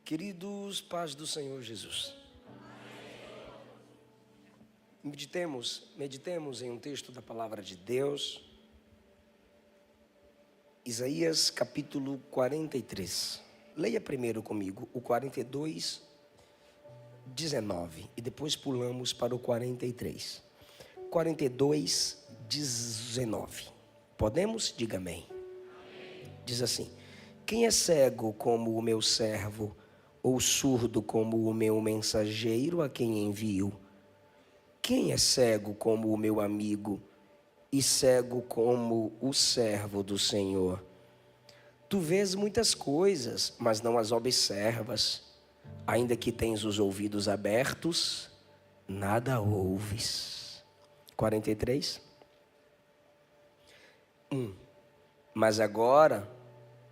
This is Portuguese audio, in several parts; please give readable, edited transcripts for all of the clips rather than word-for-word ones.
Queridos, paz do Senhor Jesus. Meditemos em um texto da palavra de Deus. Isaías capítulo 43. Leia primeiro comigo o 42, 19 e depois pulamos para o 43. 42, 19. Podemos? Diga amém. Diz assim: quem é cego como o meu servo, ou surdo como o meu mensageiro a quem envio? Quem é cego como o meu amigo e cego como o servo do Senhor? Tu vês muitas coisas, mas não as observas. Ainda que tens os ouvidos abertos, nada ouves. 43. Mas agora,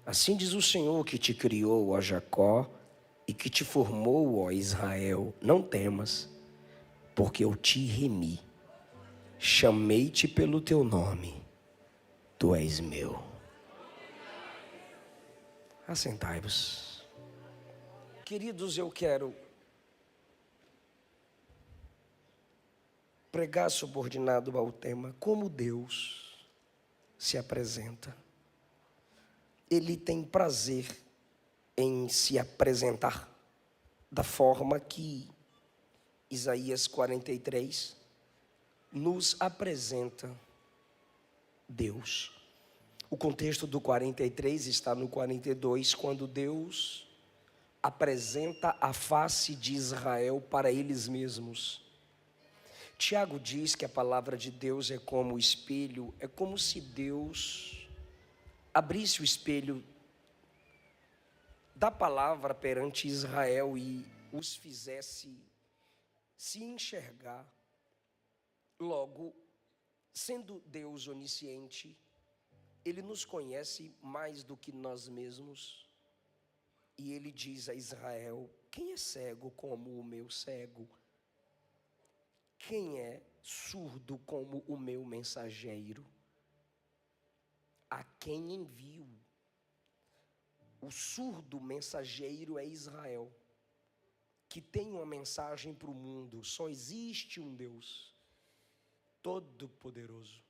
assim diz o Senhor que te criou, ó Jacó, e que te formou, ó Israel, não temas, porque eu te remi, chamei-te pelo teu nome, tu és meu. Assentai-vos. Queridos, eu quero pregar subordinado ao tema como Deus se apresenta. Ele tem prazer em se apresentar da forma que Isaías 43 nos apresenta Deus. O contexto do 43 está no 42, quando Deus apresenta a face de Israel para eles mesmos. Tiago diz que a palavra de Deus é como o espelho, é como se Deus abrisse o espelho da palavra perante Israel e os fizesse se enxergar. Logo, sendo Deus onisciente, Ele nos conhece mais do que nós mesmos. E Ele diz a Israel: quem é cego como o meu cego? Quem é surdo como o meu mensageiro? A quem envio? O surdo mensageiro é Israel, que tem uma mensagem para o mundo. Só existe um Deus Todo-Poderoso.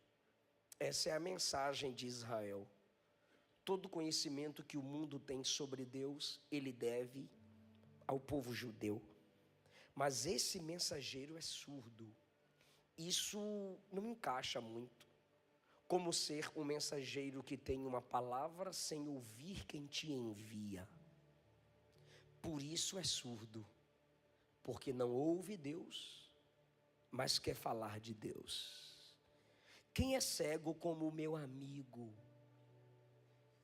Essa é a mensagem de Israel. Todo conhecimento que o mundo tem sobre Deus, ele deve ao povo judeu. Mas esse mensageiro é surdo. Isso não encaixa muito. Como ser um mensageiro que tem uma palavra sem ouvir quem te envia. Por isso é surdo. Porque não ouve Deus, mas quer falar de Deus. Quem é cego como o meu amigo?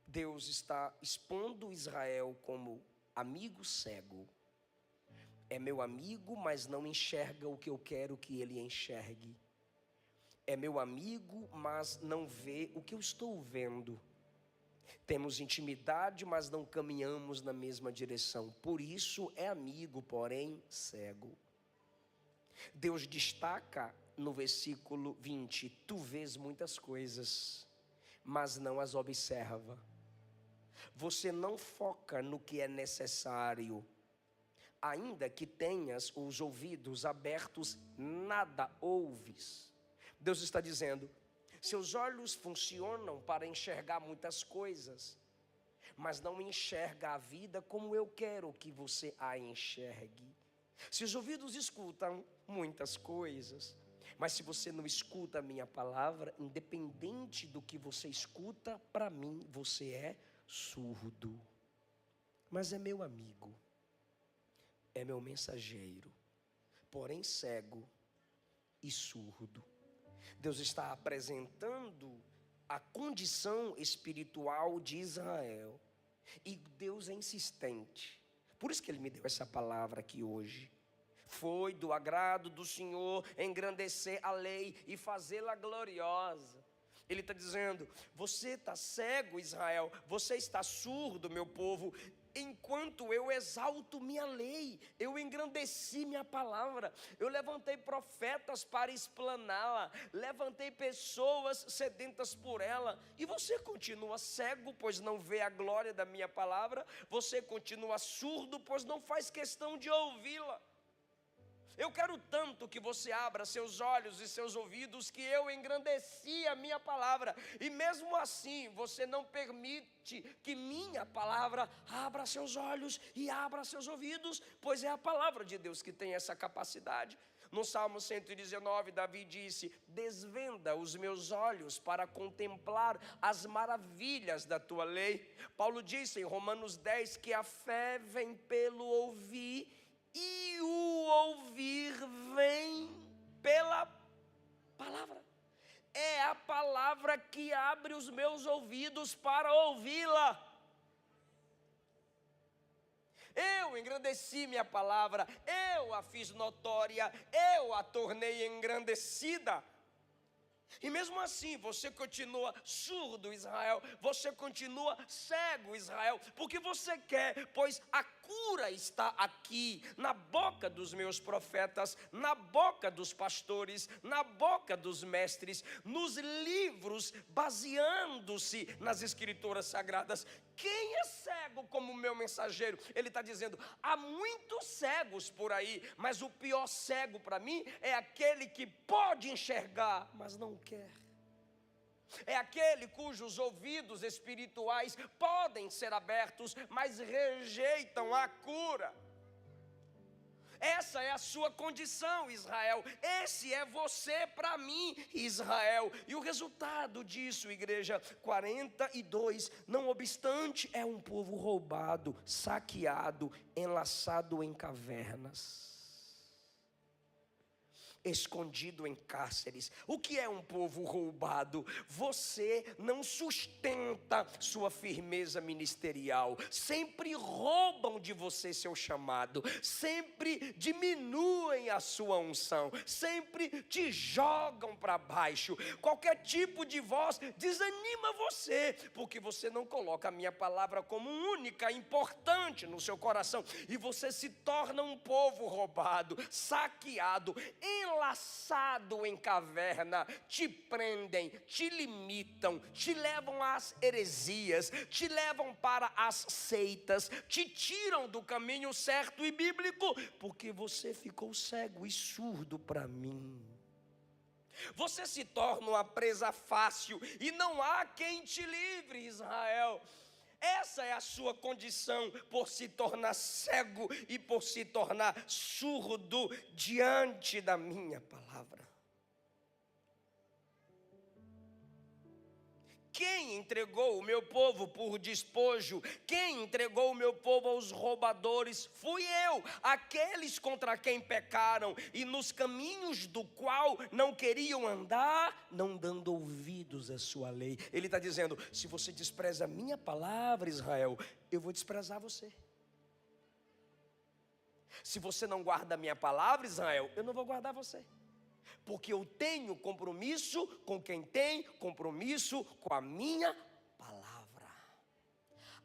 Deus está expondo Israel como amigo cego. É meu amigo, mas não enxerga o que eu quero que ele enxergue. É meu amigo, mas não vê o que eu estou vendo. Temos intimidade, mas não caminhamos na mesma direção. Por isso é amigo, porém cego. Deus destaca no versículo 20: tu vês muitas coisas, mas não as observa. Você não foca no que é necessário. Ainda que tenhas os ouvidos abertos, nada ouves. Deus está dizendo: seus olhos funcionam para enxergar muitas coisas, mas não enxerga a vida como eu quero que você a enxergue. Seus ouvidos escutam muitas coisas, mas se você não escuta a minha palavra, independente do que você escuta, para mim você é surdo. Mas é meu amigo, é meu mensageiro, porém cego e surdo. Deus está apresentando a condição espiritual de Israel. E Deus é insistente. Por isso que Ele me deu essa palavra aqui hoje. Foi do agrado do Senhor engrandecer a lei e fazê-la gloriosa. Ele está dizendo: você está cego, Israel. Você está surdo, meu povo. enquanto eu exalto minha lei, eu engrandeci minha palavra, eu levantei profetas para explaná-la, levantei pessoas sedentas por ela, e você continua cego, pois não vê a glória da minha palavra, você continua surdo, pois não faz questão de ouvi-la. Eu quero tanto que você abra seus olhos e seus ouvidos, que eu engrandeci a minha palavra, e mesmo assim você não permite que minha palavra abra seus olhos e abra seus ouvidos, pois é a palavra de Deus que tem essa capacidade. No Salmo 119, Davi disse: desvenda os meus olhos para contemplar as maravilhas da tua lei. Paulo disse em Romanos 10 que a fé vem pelo ouvir, e o ouvir vem pela palavra. É a palavra que abre os meus ouvidos para ouvi-la. Eu engrandeci minha palavra, eu a fiz notória, eu a tornei engrandecida. E mesmo assim você continua surdo, Israel, você continua cego, Israel, porque você quer, pois a cura está aqui, na boca dos meus profetas, na boca dos pastores, na boca dos mestres, nos livros, baseando-se nas escrituras sagradas. Quem é cego como o meu mensageiro? Ele está dizendo, há muitos cegos por aí, mas o pior cego para mim é aquele que pode enxergar, mas não quer. É aquele cujos ouvidos espirituais podem ser abertos, mas rejeitam a cura. Essa é a sua condição, Israel. Esse é você para mim, Israel. E o resultado disso, igreja, 42, não obstante, é um povo roubado, saqueado, enlaçado em cavernas, escondido em cárceres. O que é um povo roubado? Você não sustenta sua firmeza ministerial, sempre roubam de você seu chamado, sempre diminuem a sua unção, sempre te jogam para baixo. Qualquer tipo de voz desanima você, porque você não coloca a minha palavra como única, importante no seu coração, e você se torna um povo roubado, saqueado, enlaçado em caverna. Te prendem, te limitam, te levam às heresias, te levam para as seitas, te tiram do caminho certo e bíblico, porque você ficou cego e surdo para mim. Você se torna uma presa fácil e não há quem te livre, Israel. Essa é a sua condição, por se tornar cego e por se tornar surdo diante da minha palavra. Quem entregou o meu povo por despojo? Quem entregou o meu povo aos roubadores? Fui eu, aqueles contra quem pecaram e nos caminhos do qual não queriam andar, não dando ouvidos à sua lei. Ele está dizendo, se você despreza a minha palavra, Israel, eu vou desprezar você. Se você não guarda a minha palavra, Israel, eu não vou guardar você. Porque eu tenho compromisso com quem tem compromisso com a minha palavra.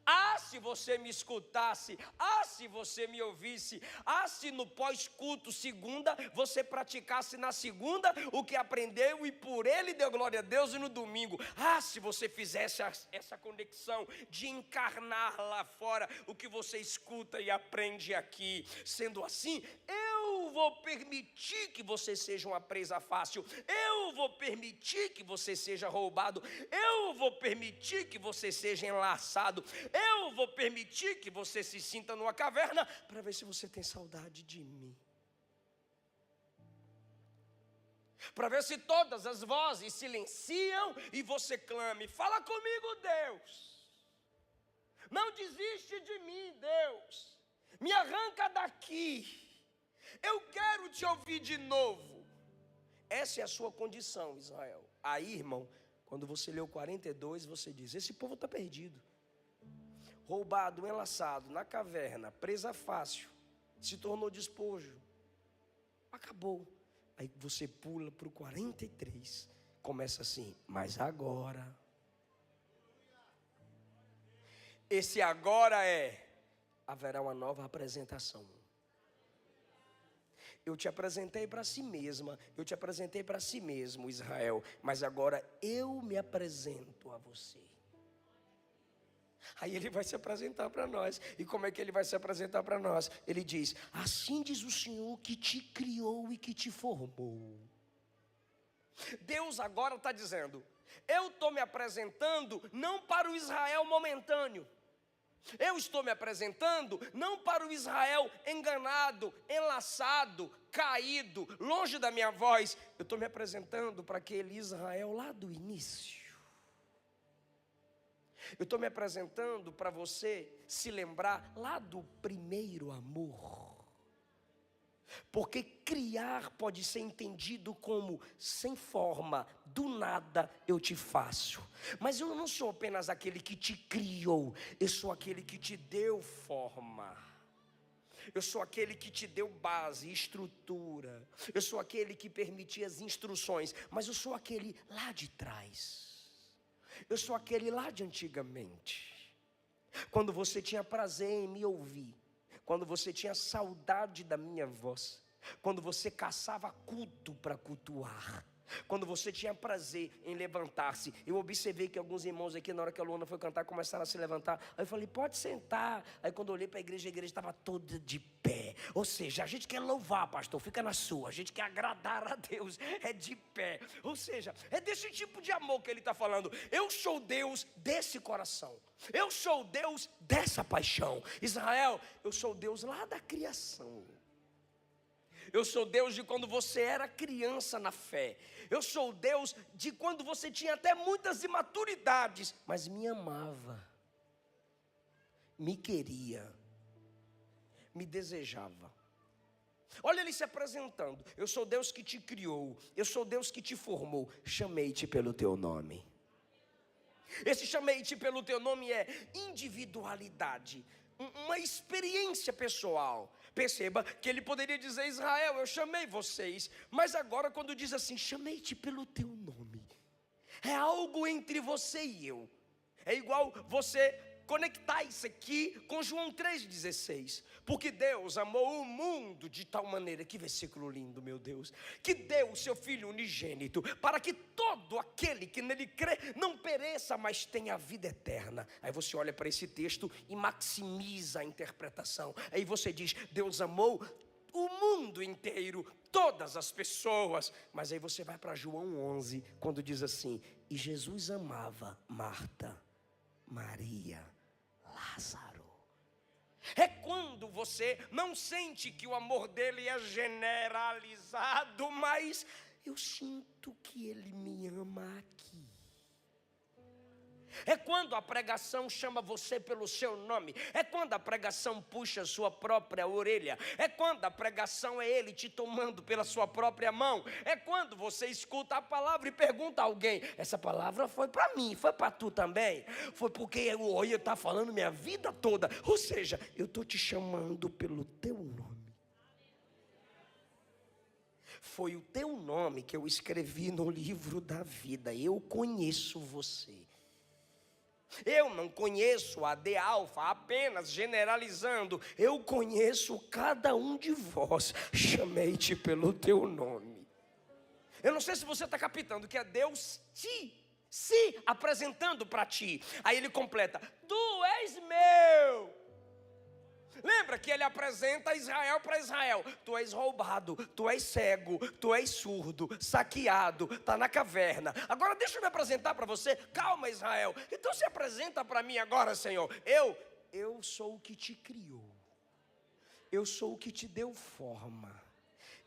Ah, se você me escutasse, ah, se você me ouvisse, ah, se no pós-culto segunda, você praticasse na segunda o que aprendeu e por ele deu glória a Deus, e no domingo, ah, se você fizesse essa conexão de encarnar lá fora o que você escuta e aprende aqui. Sendo assim, eu vou permitir que você seja uma presa fácil, eu vou permitir que você seja roubado, eu vou permitir que você seja enlaçado, eu vou permitir que você se sinta numa caverna, para ver se você tem saudade de mim, para ver se todas as vozes silenciam e você clame, fala comigo, Deus, não desiste de mim, Deus, me arranca daqui, eu quero te ouvir de novo. Essa é a sua condição, Israel. Aí, irmão, quando você leu 42, você diz, esse povo está perdido, roubado, enlaçado, na caverna, presa fácil, se tornou despojo, acabou. Aí você pula para o 43, começa assim, mas agora, esse agora é, haverá uma nova apresentação. Eu te apresentei para si mesma, eu te apresentei para si mesmo, Israel, mas agora eu me apresento a você. Aí ele vai se apresentar para nós. E como é que ele vai se apresentar para nós? Ele diz: assim diz o Senhor que te criou e que te formou. Deus agora está dizendo: eu estou me apresentando não para o Israel momentâneo. Eu estou me apresentando não para o Israel enganado, enlaçado, caído, longe da minha voz. Eu estou me apresentando para aquele Israel lá do início. Eu estou me apresentando para você se lembrar lá do primeiro amor. Porque criar pode ser entendido como sem forma, do nada eu te faço. Mas eu não sou apenas aquele que te criou, eu sou aquele que te deu forma. Eu sou aquele que te deu base, estrutura. Eu sou aquele que permitia as instruções, mas eu sou aquele lá de trás. Eu sou aquele lá de antigamente. Quando você tinha prazer em me ouvir, quando você tinha saudade da minha voz, quando você caçava culto para cultuar, quando você tinha prazer em levantar-se. Eu observei que alguns irmãos aqui, na hora que a Luana foi cantar, começaram a se levantar. Aí eu falei: pode sentar. Aí quando eu olhei para a igreja estava toda de pé. Ou seja, a gente quer louvar, pastor, fica na sua. A gente quer agradar a Deus, é de pé. Ou seja, é desse tipo de amor que ele está falando. Eu sou Deus desse coração. Eu sou Deus dessa paixão. Israel, eu sou Deus lá da criação. Eu sou Deus de quando você era criança na fé. Eu sou Deus de quando você tinha até muitas imaturidades, mas me amava, me queria, me desejava. Olha ele se apresentando: eu sou Deus que te criou, eu sou Deus que te formou, chamei-te pelo teu nome. Esse chamei-te pelo teu nome é individualidade, uma experiência pessoal. Perceba que ele poderia dizer: Israel, eu chamei vocês, mas agora quando diz assim, chamei-te pelo teu nome, é algo entre você e eu. É igual você conectar isso aqui com João 3,16. Porque Deus amou o mundo de tal maneira, que versículo lindo, meu Deus, que deu o seu Filho unigênito, para que todo aquele que nele crê não pereça, mas tenha a vida eterna. Aí você olha para esse texto e maximiza a interpretação. Aí você diz: Deus amou o mundo inteiro, todas as pessoas. Mas aí você vai para João 11, quando diz assim: e Jesus amava Marta, Maria, Lázaro. É quando você não sente que o amor dele é generalizado, mas eu sinto que ele me ama aqui. É quando a pregação chama você pelo seu nome. É quando a pregação puxa a sua própria orelha. É quando a pregação é ele te tomando pela sua própria mão. É quando você escuta a palavra e pergunta a alguém: essa palavra foi para mim, foi para tu também? Foi porque o Oi está falando minha vida toda. Ou seja, eu estou te chamando pelo teu nome. Foi o teu nome que eu escrevi no livro da vida. Eu conheço você. Eu não conheço a D Alfa apenas generalizando. Eu conheço cada um de vós. Chamei-te pelo teu nome. Eu não sei se você está captando que é Deus se apresentando para ti. Aí ele completa: tu és meu. Lembra que ele apresenta Israel para Israel: tu és roubado, tu és cego, tu és surdo, saqueado, está na caverna. Agora deixa eu me apresentar para você. Calma, Israel, então se apresenta para mim agora, Senhor. Eu sou o que te criou, eu sou o que te deu forma,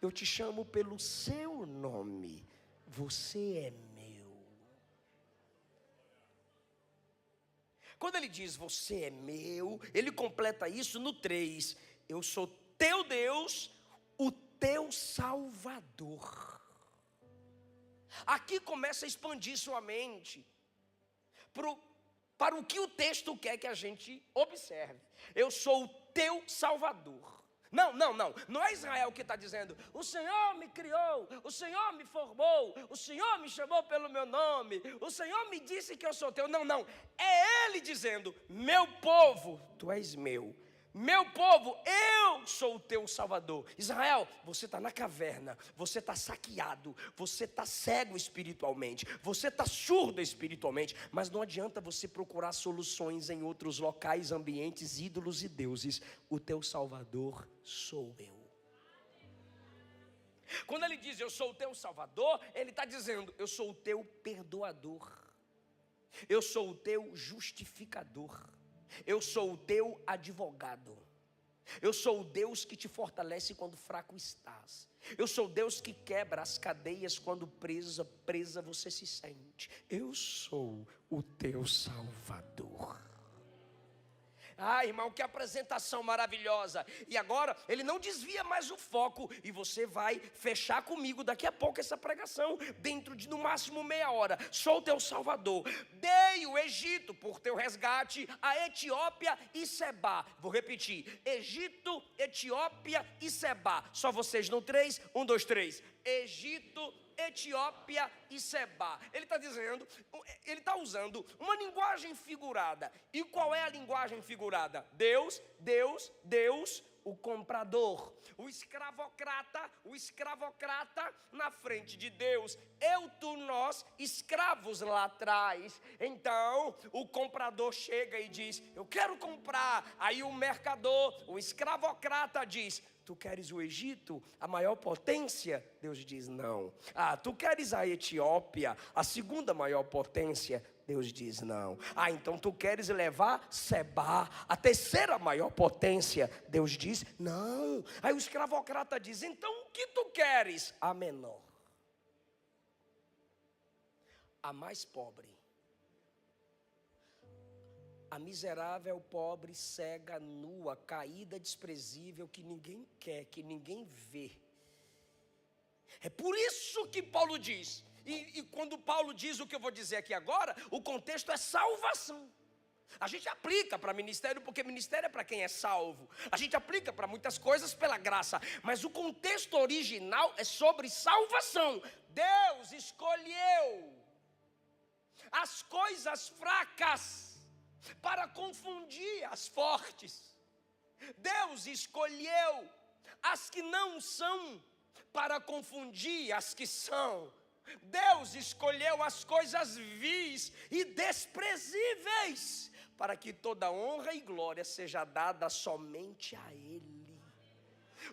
eu te chamo pelo seu nome, você é meu. Quando ele diz você é meu, ele completa isso no 3. Eu sou teu Deus, o teu Salvador. Aqui começa a expandir sua mente para o que o texto quer que a gente observe. Eu sou o teu Salvador. Não é Israel que está dizendo: o Senhor me criou, o Senhor me formou, o Senhor me chamou pelo meu nome, o Senhor me disse que eu sou teu. Não, é Ele dizendo: meu povo, tu és meu, Meu povo, eu sou o teu Salvador. Israel, você está na caverna, você está saqueado, você está cego espiritualmente, você está surdo espiritualmente, mas não adianta você procurar soluções em outros locais, ambientes, ídolos e deuses. O teu Salvador sou eu. Quando ele diz eu sou o teu Salvador, ele está dizendo eu sou o teu perdoador, eu sou o teu justificador, eu sou o teu advogado, eu sou o Deus que te fortalece quando fraco estás, eu sou o Deus que quebra as cadeias quando presa você se sente. Eu sou o teu Salvador. Ah, irmão, que apresentação maravilhosa. E agora ele não desvia mais o foco, e você vai fechar comigo daqui a pouco essa pregação, dentro de no máximo meia hora. Sou o teu Salvador, dei o Egito por teu resgate, a Etiópia e Sebá. Vou repetir: Egito, Etiópia e Sebá. Só vocês no 3, 1, 2, 3. Egito, Etiópia e Sebá. Ele está dizendo, ele está usando uma linguagem figurada. E qual é a linguagem figurada? Deus, o comprador, o escravocrata na frente de Deus, eu, tu, nós, escravos lá atrás. Então o comprador chega e diz: eu quero comprar. Aí o mercador, o escravocrata diz: tu queres o Egito, a maior potência? Deus diz não. Ah, tu queres a Etiópia, a segunda maior potência? Deus diz não. Ah, então tu queres levar Sebá, a terceira maior potência? Deus diz não. Aí o escravocrata diz: então o que tu queres? A menor, a mais pobre, a miserável, pobre, cega, nua, caída, desprezível, que ninguém quer, que ninguém vê. É por isso que Paulo diz, e quando Paulo diz o que eu vou dizer aqui agora, o contexto é salvação. A gente aplica para ministério, porque ministério é para quem é salvo. A gente aplica para muitas coisas pela graça, mas o contexto original é sobre salvação. Deus escolheu as coisas fracas para confundir as fortes. Deus escolheu as que não são para confundir as que são. Deus escolheu as coisas vis e desprezíveis para que toda honra e glória seja dada somente a Ele.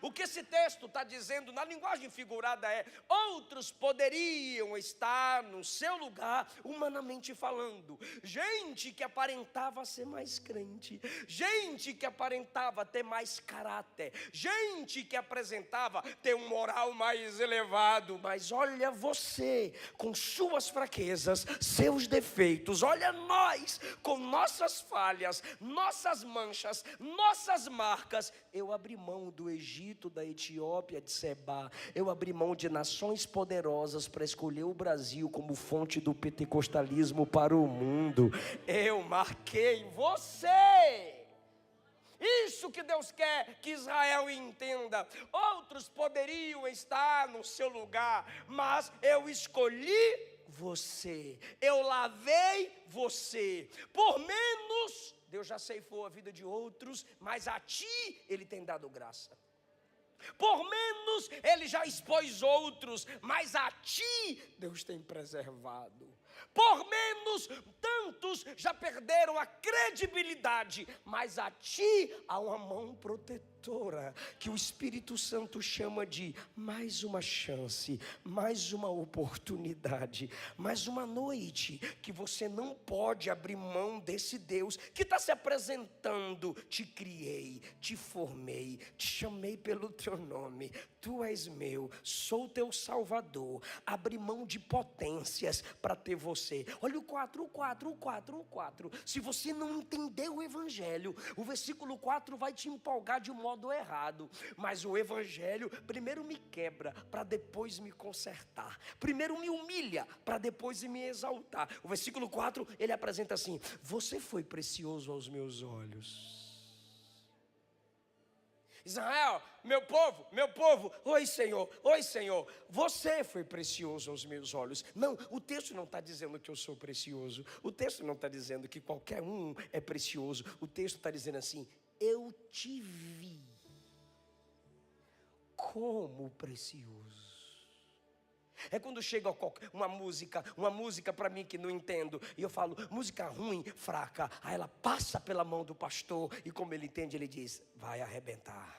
O que esse texto está dizendo na linguagem figurada é: outros poderiam estar no seu lugar, humanamente falando. Gente que aparentava ser mais crente, gente que aparentava ter mais caráter, gente que apresentava ter um moral mais elevado. Mas olha você, com suas fraquezas, seus defeitos. Olha nós, com nossas falhas, nossas manchas, nossas marcas. Eu abri mão do Egito, da Etiópia, de Sebá. Eu abri mão de nações poderosas para escolher o Brasil como fonte do pentecostalismo para o mundo. Eu marquei você. Isso que Deus quer que Israel entenda. Outros poderiam estar no seu lugar, mas eu escolhi você, eu lavei você. Por menos, Deus já ceifou a vida de outros, mas a ti Ele tem dado graça. Por menos, Ele já expôs outros, mas a ti Deus tem preservado. Por menos, tantos já perderam a credibilidade, mas a ti há uma mão protetora, que o Espírito Santo chama de mais uma chance, mais uma oportunidade, mais uma noite, que você não pode abrir mão desse Deus que está se apresentando. Te criei, te formei, te chamei pelo teu nome, tu és meu, sou teu Salvador. Abri mão de potências para ter você. Olha o 4. Se você não entender o Evangelho, o versículo 4 vai te empolgar de um modo errado. Mas o Evangelho primeiro me quebra, para depois me consertar. Primeiro me humilha, para depois me exaltar. O versículo 4, ele apresenta assim: você foi precioso aos meus olhos. Israel, meu povo, oi Senhor, você foi precioso aos meus olhos. Não, o texto não está dizendo que eu sou precioso, o texto não está dizendo que qualquer um é precioso, o texto está dizendo assim: eu te vi como precioso. É quando chega uma música para mim que não entendo, e eu falo, música ruim, fraca. Aí ela passa pela mão do pastor, e como ele entende, ele diz, vai arrebentar.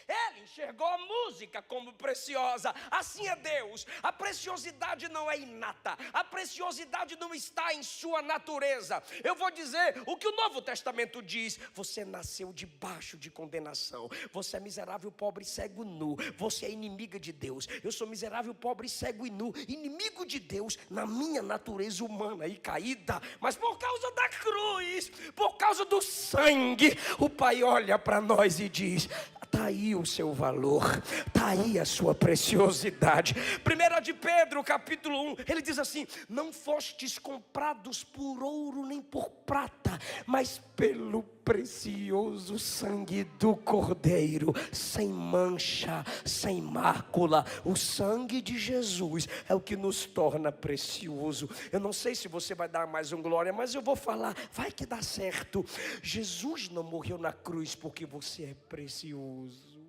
Ele enxergou a música como preciosa. Assim é Deus. A preciosidade não é inata. A preciosidade não está em sua natureza. Eu vou dizer o que o Novo Testamento diz. Você nasceu debaixo de condenação. Você é miserável, pobre, cego, nu. Você é inimiga de Deus. Eu sou miserável, pobre, cego e nu. Inimigo de Deus na minha natureza humana e caída. Mas por causa da cruz, por causa do sangue, o Pai olha para nós e diz, está aí o seu valor, está aí a sua preciosidade. 1 de Pedro, capítulo 1, ele diz assim, não fostes comprados por ouro nem por prata, mas pelo precioso sangue do Cordeiro, sem mancha, sem mácula. O sangue de Jesus é o que nos torna precioso. Eu não sei se você vai dar mais um glória, mas eu vou falar, vai que dá certo. Jesus não morreu na cruz porque você é precioso.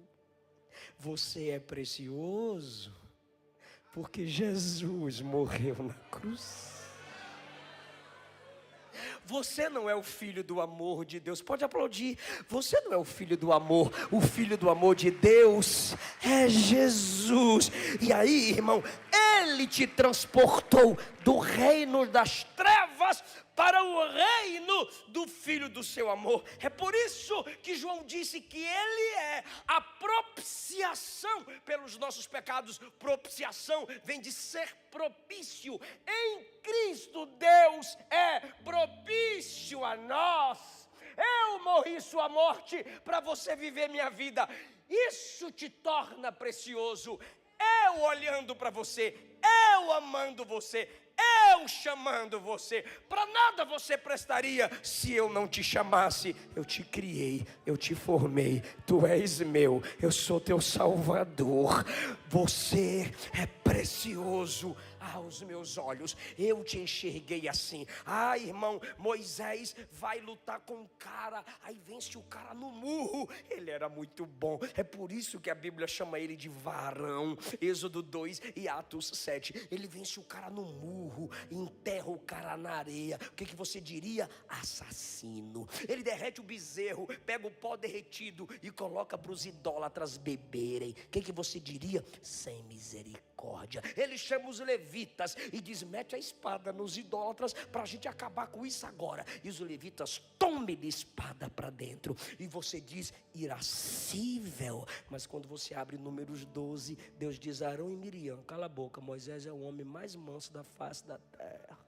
Você é precioso porque Jesus morreu na cruz. Você não é o filho do amor de Deus. Pode aplaudir. Você não é o filho do amor. O filho do amor de Deus é Jesus. E aí, irmão, Ele te transportou do reino das trevas para o reino do Filho do seu amor. É por isso que João disse que Ele é a propiciação pelos nossos pecados. Propiciação vem de ser propício. Em Cristo Deus é propício a nós. Eu morri sua morte para você viver minha vida. Isso te torna precioso. Eu olhando para você, eu amando você, eu chamando você. Para nada você prestaria se eu não te chamasse. Eu te criei, eu te formei, tu és meu, eu sou teu Salvador. Você é precioso aos meus olhos. Eu te enxerguei assim. Ah, irmão, Moisés vai lutar com um cara, aí vence o cara no murro. Ele era muito bom. É por isso que a Bíblia chama ele de varão. Êxodo 2 e Atos 7. Ele vence o cara no murro, enterra o cara na areia. O que você diria? Assassino. Ele derrete o bezerro, pega o pó derretido e coloca para os idólatras beberem. O que você diria? Sem misericórdia. Ele chama os levitas e diz, mete a espada nos idólatras para a gente acabar com isso agora. E os levitas tomem-lhe espada para dentro. E você diz, irascível. Mas quando você abre Números 12, Deus diz, Arão e Miriam, cala a boca, Moisés é o homem mais manso da face da terra.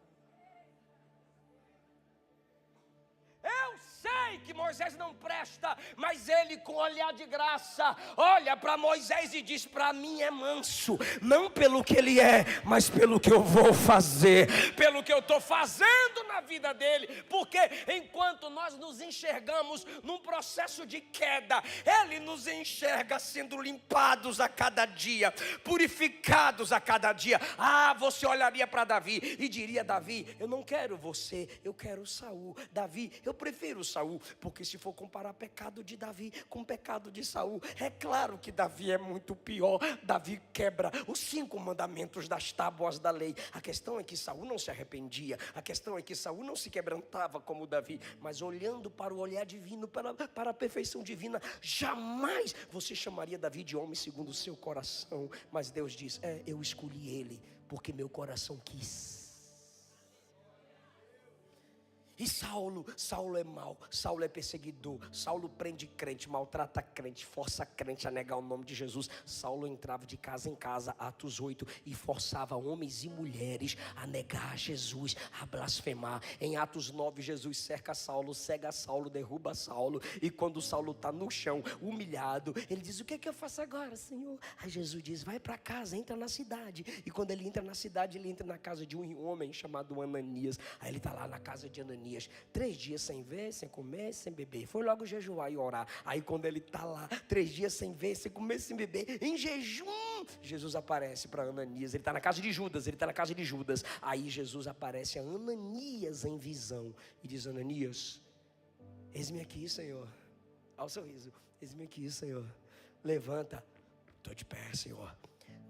Eu sei que Moisés não presta, mas ele com olhar de graça olha para Moisés e diz, para mim é manso, não pelo que ele é, mas pelo que eu vou fazer, pelo que eu estou fazendo na vida dele. Porque enquanto nós nos enxergamos num processo de queda, ele nos enxerga sendo limpados a cada dia, purificados a cada dia. Ah, você olharia para Davi e diria, Davi, eu não quero você, eu quero Saul. Davi, eu prefiro Saul, porque se for comparar pecado de Davi com pecado de Saul, é claro que Davi é muito pior. Davi quebra os 5 mandamentos das tábuas da lei. A questão é que Saul não se arrependia, a questão é que Saul não se quebrantava como Davi, mas olhando para o olhar divino, para a perfeição divina, jamais você chamaria Davi de homem segundo o seu coração. Mas Deus diz, eu escolhi ele, porque meu coração quis. E Saulo é mau, Saulo é perseguidor, Saulo prende crente, maltrata crente, força crente a negar o nome de Jesus. Saulo entrava de casa em casa, Atos 8, e forçava homens e mulheres a negar Jesus, a blasfemar. Em Atos 9, Jesus cerca Saulo, cega Saulo, derruba Saulo, e quando Saulo está no chão, humilhado, ele diz, o que é que eu faço agora, Senhor? Aí Jesus diz, vai para casa, entra na cidade. E quando ele entra na cidade, ele entra na casa de um homem chamado Ananias. Aí ele está lá na casa de Ananias, 3 dias sem ver, sem comer, sem beber. Foi logo jejuar e orar. Aí quando ele está lá, 3 dias sem ver, sem comer, sem beber, em jejum, Jesus aparece para Ananias. Ele está na casa de Judas, Aí Jesus aparece a Ananias em visão e diz, Ananias, Eis-me aqui, Senhor. Olha o sorriso. Eis-me aqui, Senhor. Levanta. Estou de pé, Senhor.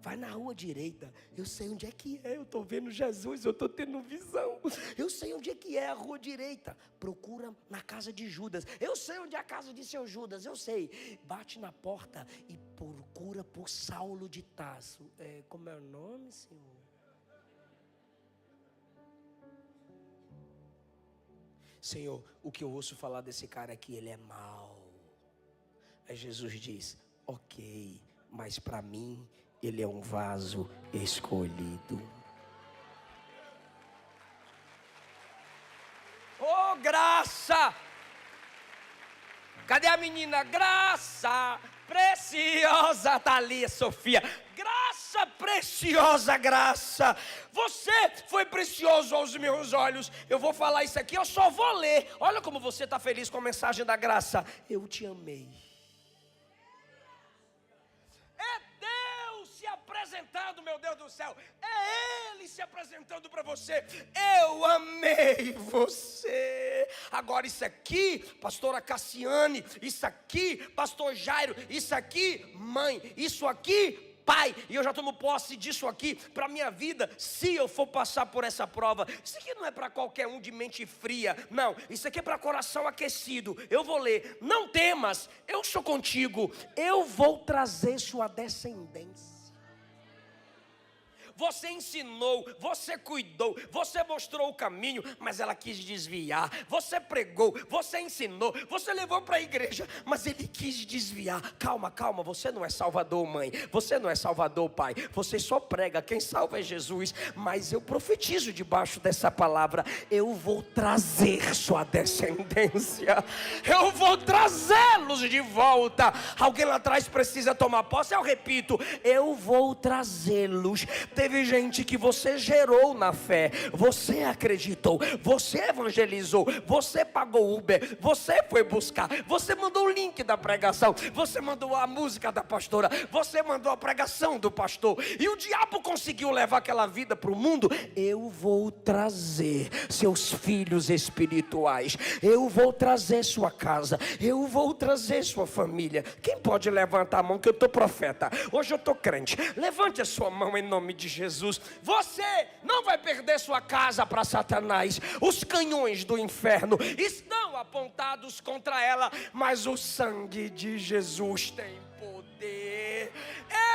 Vai na rua direita. Eu sei onde é que é. Eu estou vendo Jesus. Eu estou tendo visão. Eu sei onde é que é a rua direita. Procura na casa de Judas. Eu sei onde é a casa de seu Judas. Eu sei. Bate na porta e procura por Saulo de Tarso. Como é o nome, Senhor? Senhor, o que eu ouço falar desse cara aqui, ele é mau. Aí Jesus diz: ok, mas para mim ele é um vaso escolhido. Oh, graça! Cadê a menina? Graça preciosa, tá ali, Sofia. Graça preciosa, graça. Você foi precioso aos meus olhos. Eu vou falar isso aqui, eu só vou ler. Olha como você está feliz com a mensagem da graça. Eu te amei. É Deus se apresentando, meu Deus do céu. É Ele se apresentando para você. Eu amei você. Agora isso aqui, pastora Cassiane, isso aqui, pastor Jairo, isso aqui, mãe, isso aqui, pai, e eu já tomo posse disso aqui para a minha vida, se eu for passar por essa prova. Isso aqui não é para qualquer um de mente fria, não, isso aqui é para coração aquecido. Eu vou ler: não temas, eu sou contigo, eu vou trazer sua descendência. Você ensinou, você cuidou, você mostrou o caminho, mas ela quis desviar. Você pregou, você ensinou, você levou para a igreja, mas ele quis desviar. Calma, calma, você não é salvador, mãe. Você não é salvador, pai. Você só prega, quem salva é Jesus. Mas eu profetizo debaixo dessa palavra: eu vou trazer sua descendência. Eu vou trazê-los de volta. Alguém lá atrás precisa tomar posse. Eu repito: eu vou trazê-los. Teve gente que você gerou na fé, você acreditou, você evangelizou, você pagou Uber, você foi buscar, você mandou o link da pregação, você mandou a música da pastora, você mandou a pregação do pastor, e o diabo conseguiu levar aquela vida para o mundo. Eu vou trazer seus filhos espirituais, eu vou trazer sua casa, eu vou trazer sua família. Quem pode levantar a mão, que eu estou profeta, hoje eu estou crente? Levante a sua mão em nome de Jesus. Você não vai perder sua casa para Satanás. Os canhões do inferno estão apontados contra ela, mas o sangue de Jesus tem poder.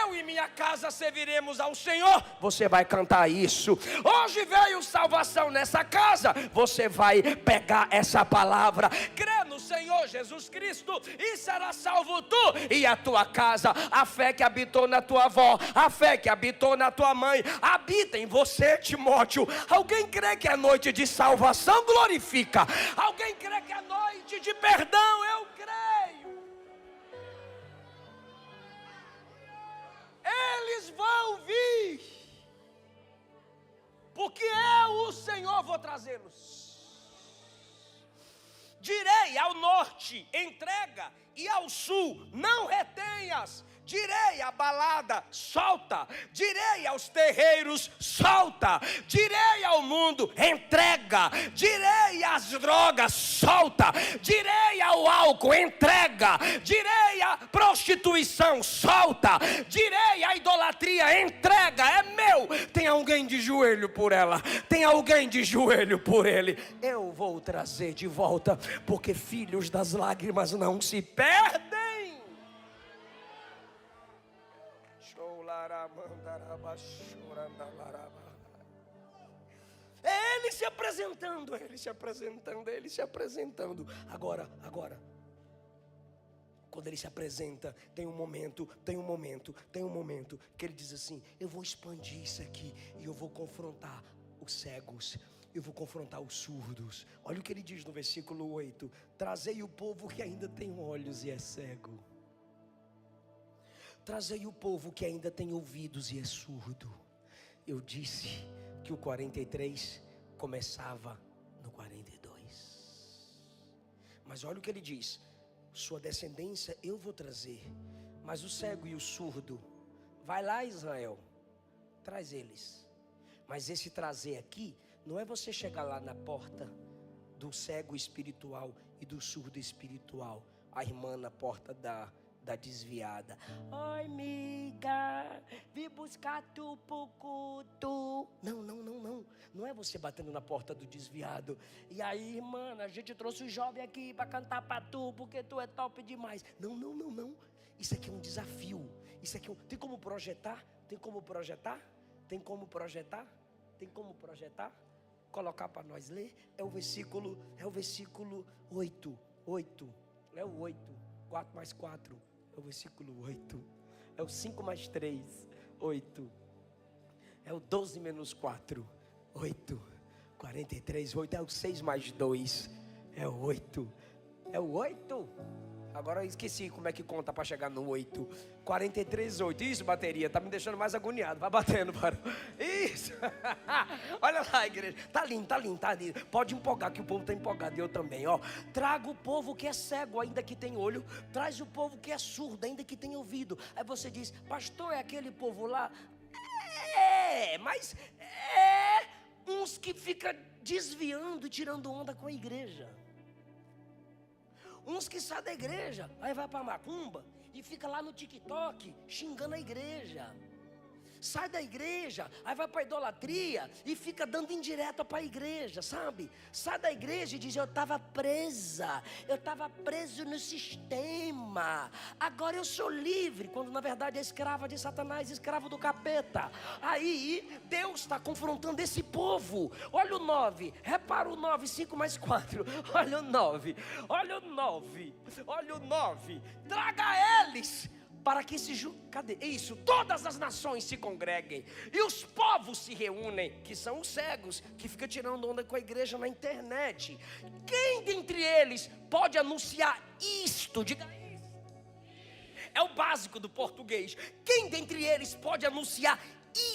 Eu e minha casa serviremos ao Senhor. Você vai cantar isso. Hoje veio salvação nessa casa. Você vai pegar essa palavra, crê no Senhor Jesus Cristo e será salvo tu e a tua casa. A fé que habitou na tua avó, a fé que habitou na tua mãe, habita em você, Timóteo. Alguém crê que é noite de salvação? Glorifica. Alguém crê que é noite de perdão? Eu creio. Eles vão vir, porque eu, o Senhor, vou trazê-los. Direi ao norte: entrega, e ao sul: não retenhas. Direi à balada: solta. Direi aos terreiros: solta. Direi ao mundo: entrega. Direi às drogas: solta. Direi ao álcool: entrega. Direi à prostituição: solta. Direi à idolatria: entrega. É meu. Tem alguém de joelho por ela, tem alguém de joelho por ele. Eu vou trazer de volta, porque filhos das lágrimas não se perdem. É Ele se apresentando, Ele se apresentando, Ele se apresentando. Agora, quando Ele se apresenta, tem um momento que Ele diz assim: eu vou expandir isso aqui e eu vou confrontar os cegos, eu vou confrontar os surdos. Olha o que Ele diz no versículo 8: trazei o povo que ainda tem olhos e é cego. Trazei o povo que ainda tem ouvidos e é surdo. Eu disse que o 43 começava no 42. Mas olha o que ele diz: sua descendência eu vou trazer, mas o cego e o surdo, vai lá, Israel, traz eles. Mas esse trazer aqui não é você chegar lá na porta do cego espiritual e do surdo espiritual. A irmã na porta da desviada. Oi, amiga, vim buscar tu pro culto. Não. Não é você batendo na porta do desviado. E aí, irmã, a gente trouxe o jovem aqui para cantar para tu, porque tu é top demais. Não. Isso aqui é um desafio. Isso aqui tem como projetar? Tem como projetar? Colocar para nós ler. É o versículo 8. É o 8. 4 mais 4. É o versículo 8. É o 5 mais 3. 8. É o 12 menos 4. 8. 43. 8. É o 6 mais 2. É o 8. É o 8. Agora eu esqueci como é que conta para chegar no 8. 43, 8. Isso, bateria, tá me deixando mais agoniado. Vai batendo, para. Isso. Olha lá, igreja. Tá lindo. Pode empolgar, que o povo tá empolgado. E eu também, ó. Traga o povo que é cego, ainda que tem olho. Traz o povo que é surdo, ainda que tem ouvido. Aí você diz, pastor, é aquele povo lá? Mas uns que fica desviando e tirando onda com a igreja. Uns que saem da igreja, aí vai para macumba e fica lá no TikTok xingando a igreja. Sai da igreja, aí vai para idolatria e fica dando indireta para a igreja, sabe? Sai da igreja e diz, eu estava preso no sistema, agora eu sou livre, quando na verdade é escrava de Satanás, escravo do capeta. Aí Deus está confrontando esse povo. Olha o 9, repara o 9, 5 mais 4. Olha o 9, traga eles para que cadê? Isso, todas as nações se congreguem e os povos se reúnem, que são os cegos, que ficam tirando onda com a igreja na internet. Quem dentre eles pode anunciar isto? Diga isso. É o básico do português. Quem dentre eles pode anunciar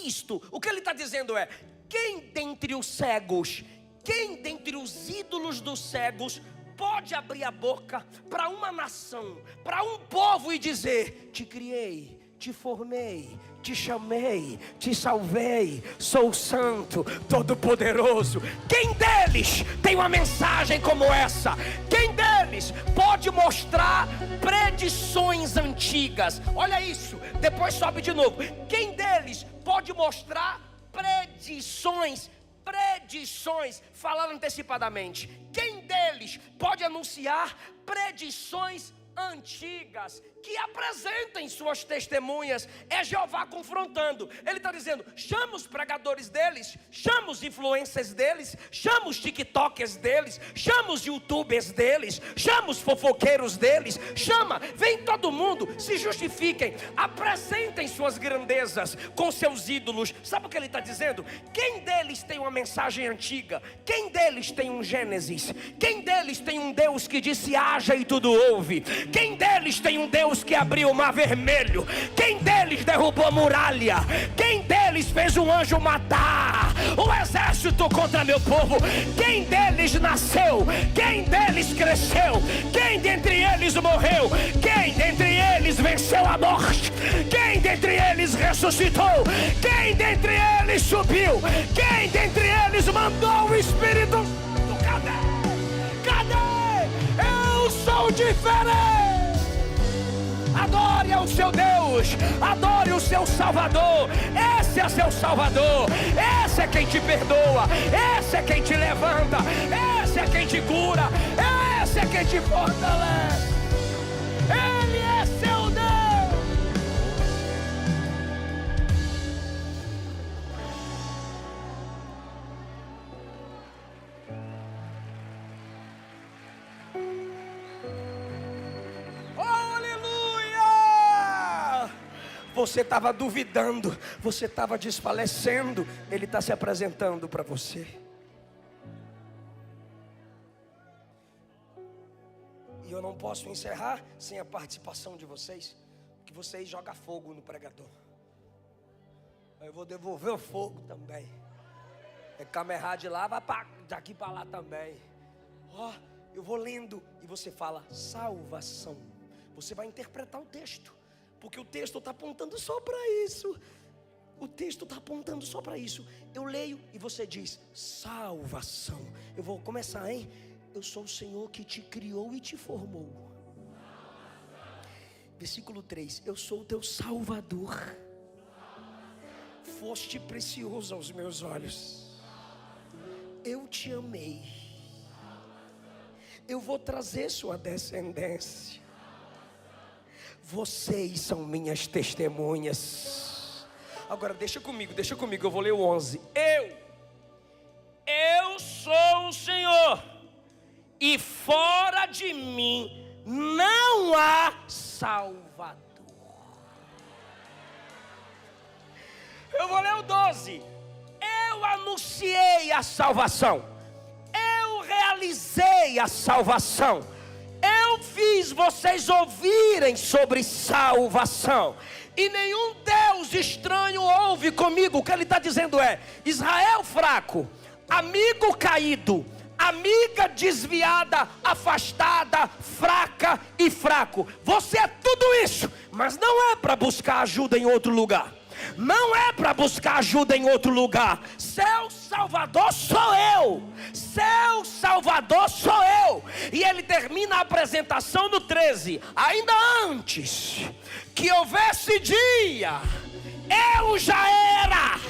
isto? O que ele está dizendo é, quem dentre os cegos, quem dentre os ídolos dos cegos pode abrir a boca para uma nação, para um povo e dizer, te criei, te formei, te chamei, te salvei, sou santo, todo poderoso. Quem deles tem uma mensagem como essa? Quem deles pode mostrar predições antigas? Olha isso, depois sobe de novo. Quem deles pode mostrar predições, falar antecipadamente? Quem deles pode anunciar predições antigas que apresentem suas testemunhas? É Jeová confrontando. Ele está dizendo, chama os pregadores deles, chama os influencers deles, chama os tiktokers deles, chama os youtubers deles, chama os fofoqueiros deles, vem todo mundo, se justifiquem, apresentem suas grandezas com seus ídolos. Sabe o que ele está dizendo? Quem deles tem uma mensagem antiga? Quem deles tem um Gênesis? Quem deles tem um Deus que disse haja e tudo houve? Quem deles tem um Deus que abriu o mar vermelho? Quem deles derrubou a muralha? Quem deles fez um anjo matar o exército contra meu povo? Quem deles nasceu? Quem deles cresceu? Quem dentre eles morreu? Quem dentre eles venceu a morte? Quem dentre eles ressuscitou? Quem dentre eles subiu? Quem dentre eles mandou o Espírito Santo? Cadê? Eu sou diferente. Adore ao seu Deus, adore o seu Salvador. Esse é seu Salvador, esse é quem te perdoa, esse é quem te levanta, esse é quem te cura, esse é quem te fortalece. Ele é seu Deus. Você estava duvidando, você estava desfalecendo, Ele está se apresentando para você. E eu não posso encerrar sem a participação de vocês, que vocês jogam fogo no pregador. Eu vou devolver o fogo também. É Kamerá de lá, vai daqui para lá também. Eu vou lendo e você fala salvação. Você vai interpretar o texto, porque o texto está apontando só para isso. O texto está apontando só para isso. Eu leio e você diz salvação. Eu vou começar, hein? Eu sou o Senhor que te criou e te formou. Versículo 3: eu sou o teu Salvador. Foste precioso aos meus olhos. Eu te amei. Eu vou trazer sua descendência. Vocês são minhas testemunhas. Agora deixa comigo, eu vou ler o 11. Eu sou o Senhor, e fora de mim não há Salvador. Eu vou ler o 12. Eu anunciei a salvação. Eu realizei a salvação. Eu fiz vocês ouvirem sobre salvação. E nenhum Deus estranho ouve comigo. O que ele está dizendo é: Israel fraco, amigo caído, amiga desviada, afastada, fraca e fraco. Você é tudo isso, mas não é para buscar ajuda em outro lugar. Não é para buscar ajuda em outro lugar. Seu Salvador sou eu. Seu Salvador sou eu. E ele termina a apresentação no 13. Ainda antes que houvesse dia, eu já era.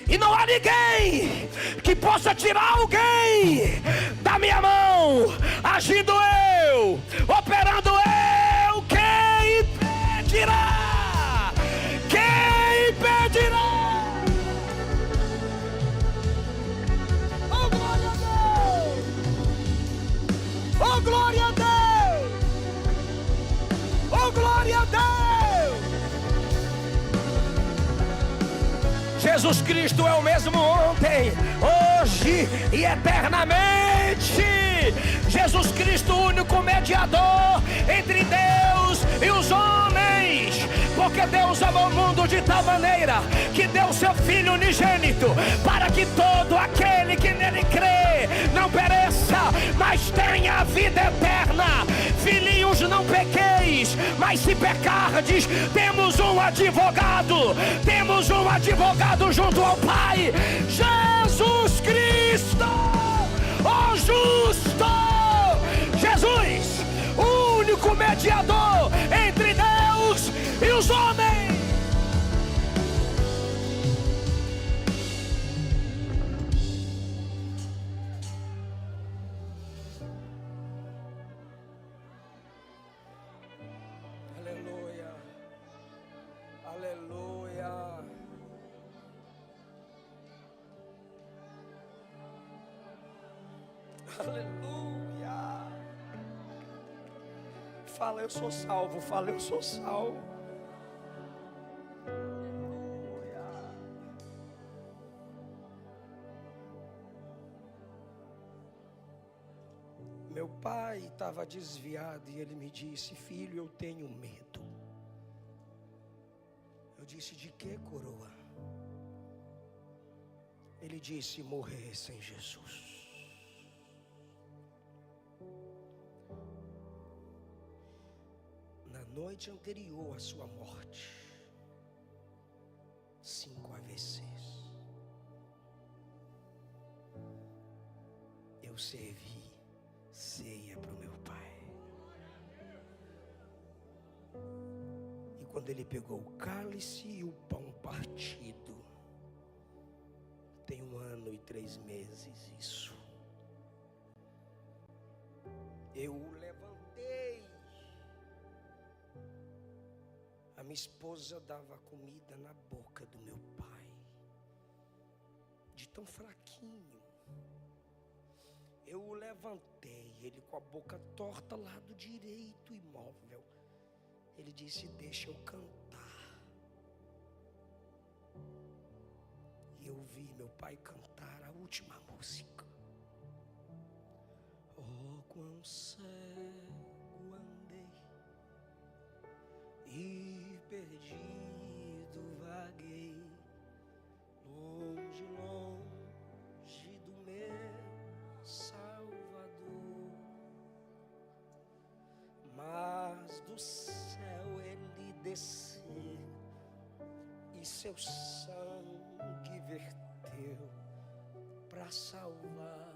E não há ninguém que possa tirar alguém da minha mão. Agindo eu, operando eu, quem impedirá? Quem impedirá? Oh, glória a Deus! Oh, glória a Deus! Oh, glória a Deus! Jesus Cristo é o mesmo ontem, hoje e eternamente. Jesus Cristo, o único mediador entre Deus e os homens. Porque Deus amou o mundo de tal maneira que deu seu Filho unigênito, para que todo aquele que nele crê não pereça, mas tenha a vida eterna. Filhinhos, não pequeis, mas se pecardes, temos um advogado junto ao Pai, Jesus Cristo, o justo. Jesus, o único mediador entre Deus e os homens. Aleluia, aleluia. Aleluia. Fala, eu sou salvo. Fala, eu sou salvo. Aleluia. Meu pai estava desviado e ele me disse: filho, eu tenho medo. Eu disse: de que, coroa? Ele disse: morrer sem Jesus. Na noite anterior à sua morte, 5 AVCs, eu servi ceia para o meu pai. E quando ele pegou o cálice e o pão partido, tem 1 ano e 3 meses isso, eu o levantei. A minha esposa dava comida na boca do meu pai, de tão fraquinho. Eu o levantei, ele com a boca torta, lado direito, imóvel. Ele disse: deixa eu cantar. E eu vi meu pai cantar a última música. Oh, quão cego andei e perdido vaguei, longe, longe do meu Salvador. Mas do céu ele desceu e seu sangue verteu para salvar